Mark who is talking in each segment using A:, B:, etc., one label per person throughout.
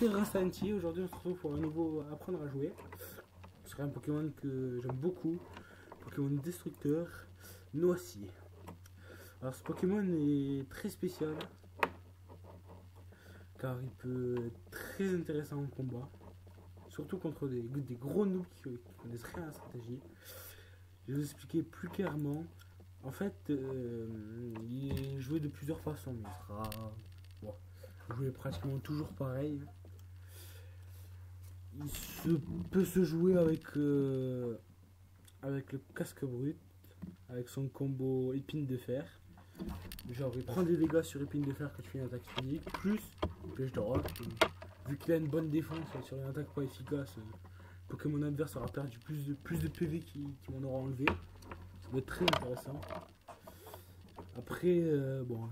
A: c'est Rinsanti. Aujourd'hui on se retrouve pour un nouveau apprendre à jouer. Ce serait un Pokémon que j'aime beaucoup. Pokémon destructeur, Noisy. Alors ce Pokémon est très spécial. Car il peut être très intéressant en combat. Surtout contre des gros noobs qui connaissent rien à la stratégie. Je vais vous expliquer plus clairement. En fait, il est joué de plusieurs façons. Mais il sera joué pratiquement toujours pareil. Il peut se jouer avec le casque brut, avec son combo épine de fer. Genre il prend des dégâts sur épine de fer quand tu fais une attaque physique, plus piège de roc. Vu qu'il a une bonne défense sur une attaque pas efficace, Pokémon adverse aura perdu plus de PV qui m'en aura enlevé. Ça va être très intéressant. Après, bon,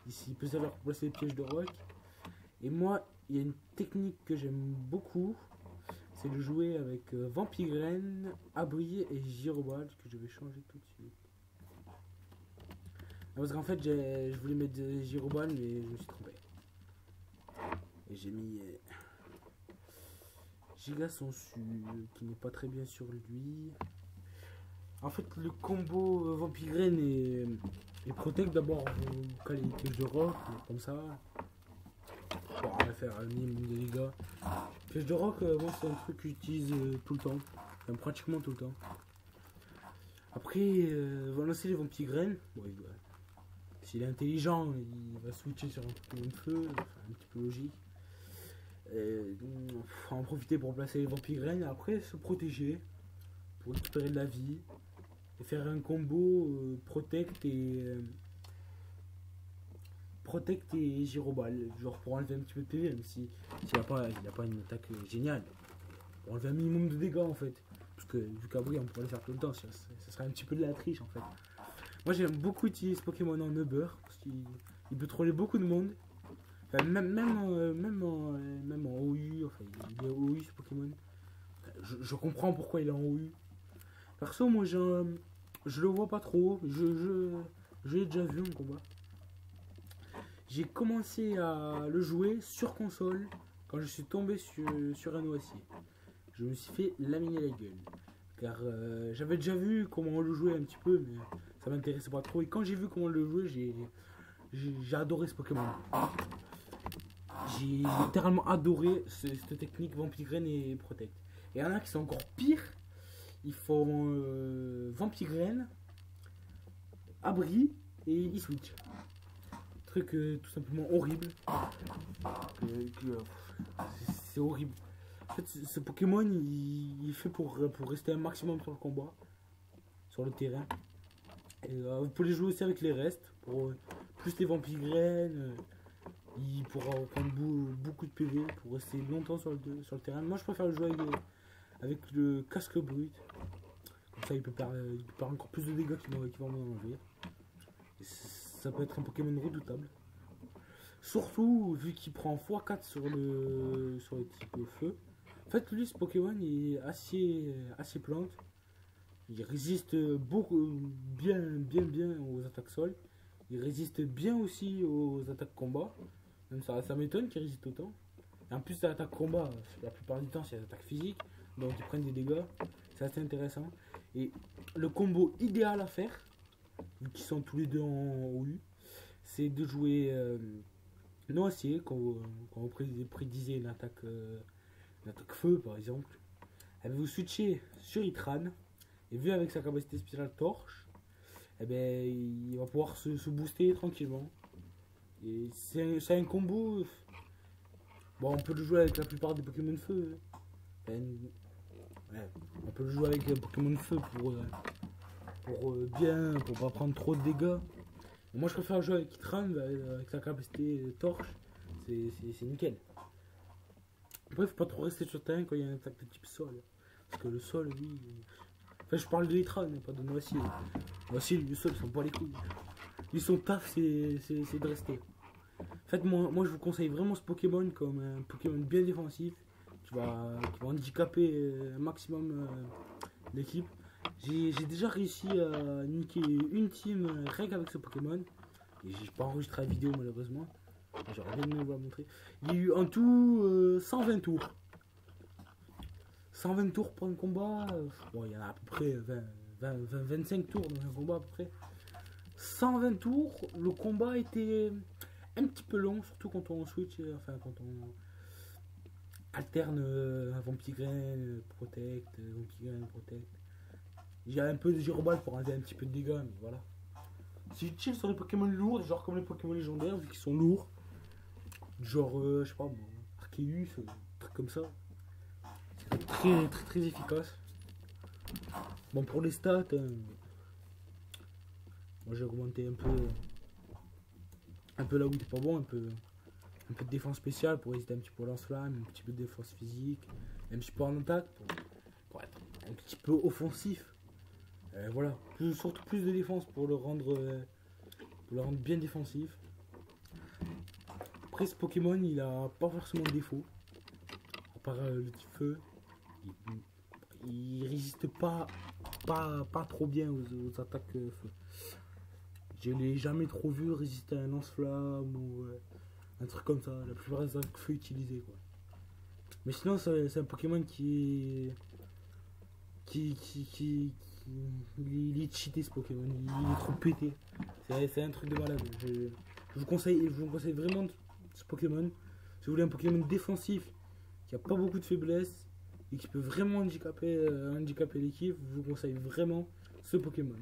A: ici il peut savoir placer les pièges de roc. Et moi, il y a une technique que j'aime beaucoup, c'est de jouer avec Vampigraine, Abri et Gyroball, que je vais changer tout de suite. Parce qu'en fait, je voulais mettre Gyroball, mais je me suis trompé. Et j'ai mis Gigasonsu, qui n'est pas très bien sur lui. En fait, le combo Vampigraine et Protect, d'abord, vous calez les pièges de roc, comme ça. Bon, on va faire un minimum de dégâts. Piège de roc, moi c'est un truc que j'utilise tout le temps, enfin, pratiquement tout le temps. Après, on va lancer les Vampigraines. Bon, s'il est intelligent, il va switcher sur un Pokémon de feu, enfin, un petit peu logique. Faut en profiter pour placer les Vampigraines et après se protéger pour récupérer de la vie et faire un combo Protect et Gyroball, genre pour enlever un petit peu de PV, même si il n'a pas une attaque géniale. Pour enlever un minimum de dégâts en fait. Parce que vu qu'Abri on pourrait le faire tout le temps, ça serait un petit peu de la triche en fait. Moi j'aime beaucoup utiliser ce Pokémon en Uber, parce qu'il peut troller beaucoup de monde. Enfin, même en OU, enfin il est OU ce Pokémon. Je comprends pourquoi il est en OU. Perso moi je le vois pas trop, je l'ai déjà vu en combat. J'ai commencé à le jouer sur console quand je suis tombé sur un Noisy. Je me suis fait laminer la gueule. Car j'avais déjà vu comment on le jouait un petit peu, mais ça m'intéressait pas trop. Et quand j'ai vu comment on le jouait, j'ai adoré ce Pokémon. J'ai littéralement adoré cette technique Vampigraine et Protect. Et il y en a qui sont encore pires. Ils font Vampigraine, Abri et ils switch. Truc tout simplement horrible. C'est horrible. En fait, ce Pokémon il est fait pour rester un maximum sur le combat, sur le terrain. Et vous pouvez jouer aussi avec les restes. Pour plus les Vampigraines, il pourra prendre beaucoup de PV pour rester longtemps sur le terrain. Moi je préfère le jouer avec le casque brut. Comme ça il peut faire encore plus de dégâts qui vont m'en enlever. Et ça peut être un Pokémon redoutable. Surtout vu qu'il prend x4 sur le type feu. En fait lui ce Pokémon il est assez plante. Il résiste bien aux attaques sol. Il résiste bien aussi aux attaques combat. Même ça m'étonne qu'il résiste autant. Et en plus les attaques combat, la plupart du temps c'est des attaques physiques. Donc ils prennent des dégâts. C'est assez intéressant. Et le combo idéal à faire, vu qu'ils sont tous les deux en OU, c'est de jouer Noisy, quand on prédisait une attaque feu par exemple. Et vous switchez sur Itran, et vu avec sa capacité spéciale torche, et ben, il va pouvoir se booster tranquillement. Et c'est un combo. Bon, on peut le jouer avec la plupart des Pokémon de feu. Enfin, ouais, on peut le jouer avec un Pokémon de feu pour pas prendre trop de dégâts. Moi je préfère jouer avec Itran avec sa capacité torche, c'est nickel. Après faut pas trop rester sur le terrain quand il y a une attaque de type sol. Parce que le sol lui... Enfin je parle de Itran, pas de Noisy. Noisy le sol ils sont pas les couilles. Lui son taf c'est de rester. En fait moi je vous conseille vraiment ce Pokémon comme un Pokémon bien défensif. Qui va handicaper un maximum l'équipe. J'ai déjà réussi à niquer une team rien qu'avec ce Pokémon. Et j'ai pas enregistré la vidéo malheureusement. J'aurais bien aimé vous la montrer. Il y a eu en tout 120 tours. 120 tours pour un combat. Bon, il y en a à peu près 25 tours dans un combat à peu près. 120 tours, le combat était un petit peu long, surtout quand on switch, enfin quand on alterne Vampigren, Protect, Vampigren, Protect. J'ai un peu de gyroball pour enlever un petit peu de dégâts, mais voilà. C'est utile sur les Pokémon lourds, genre comme les Pokémon légendaires, vu qu'ils sont lourds. Genre, je sais pas, bon, Arceus, truc comme ça. C'est très efficace. Bon, pour les stats, moi j'ai augmenté un peu là où il était pas bon, un peu de défense spéciale pour hésiter un petit peu au lance-flamme, un petit peu de défense physique, un petit peu en attaque pour être un petit peu offensif. Voilà, surtout plus de défense pour le rendre bien défensif. Après ce Pokémon il a pas forcément de défaut, à part le petit feu. Il résiste pas trop bien aux attaques feu. Je l'ai jamais trop vu résister à un lance-flamme ou un truc comme ça. La plupart des attaques feu utilisées quoi. Mais sinon c'est un Pokémon qui il est cheaté ce Pokémon, il est trop pété. C'est un truc de malade. Je vous conseille vraiment ce Pokémon. Si vous voulez un Pokémon défensif qui a pas beaucoup de faiblesse et qui peut vraiment handicaper l'équipe, je vous conseille vraiment ce Pokémon.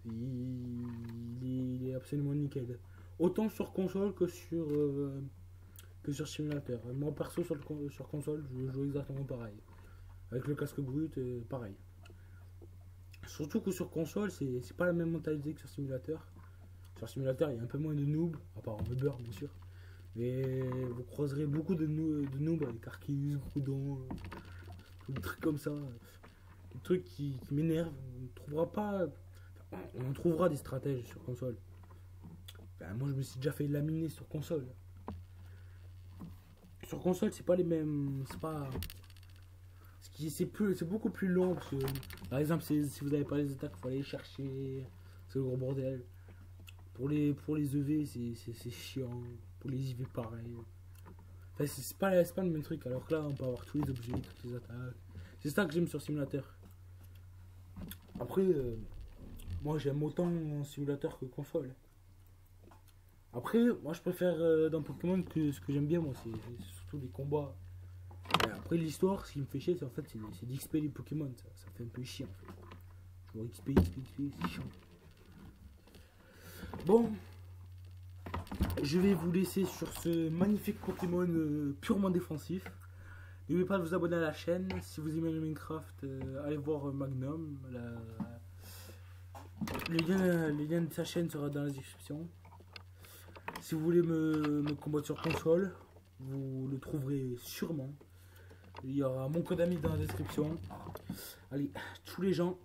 A: Il est absolument nickel. Autant sur console que sur simulateur. Moi perso sur console, je joue exactement pareil. Avec le casque brut, pareil. Surtout que sur console, c'est pas la même mentalité que sur simulateur. Sur simulateur, il y a un peu moins de noobs, à part en Uber bien sûr. Mais vous croiserez beaucoup de noobs avec Arceus, Groudon, des trucs comme ça. Des trucs qui m'énervent. On trouvera des stratèges sur console. Ben, moi je me suis déjà fait laminer sur console. Sur console, c'est pas les mêmes. C'est beaucoup plus long parce que, par exemple, si vous n'avez pas les attaques, il faut aller les chercher. C'est le gros bordel. Pour les EV, c'est chiant. Pour les IV, pareil. Enfin, c'est pas le même truc. Alors que là, on peut avoir tous les objets, toutes les attaques. C'est ça que j'aime sur simulateur. Après, moi j'aime autant en simulateur que console. Après, moi je préfère dans Pokémon que ce que j'aime bien, moi, c'est surtout les combats. Et après l'histoire, ce qui me fait chier, c'est d'XP les Pokémon, ça fait un peu chiant en fait. Toujours XP, c'est chiant. Bon, je vais vous laisser sur ce magnifique Pokémon purement défensif. N'oubliez pas de vous abonner à la chaîne. Si vous aimez le Minecraft, allez voir Magnum. Le lien de sa chaîne sera dans la description. Si vous voulez me combattre sur console, vous le trouverez sûrement. Il y aura mon code ami dans la description. Allez, tous les gens,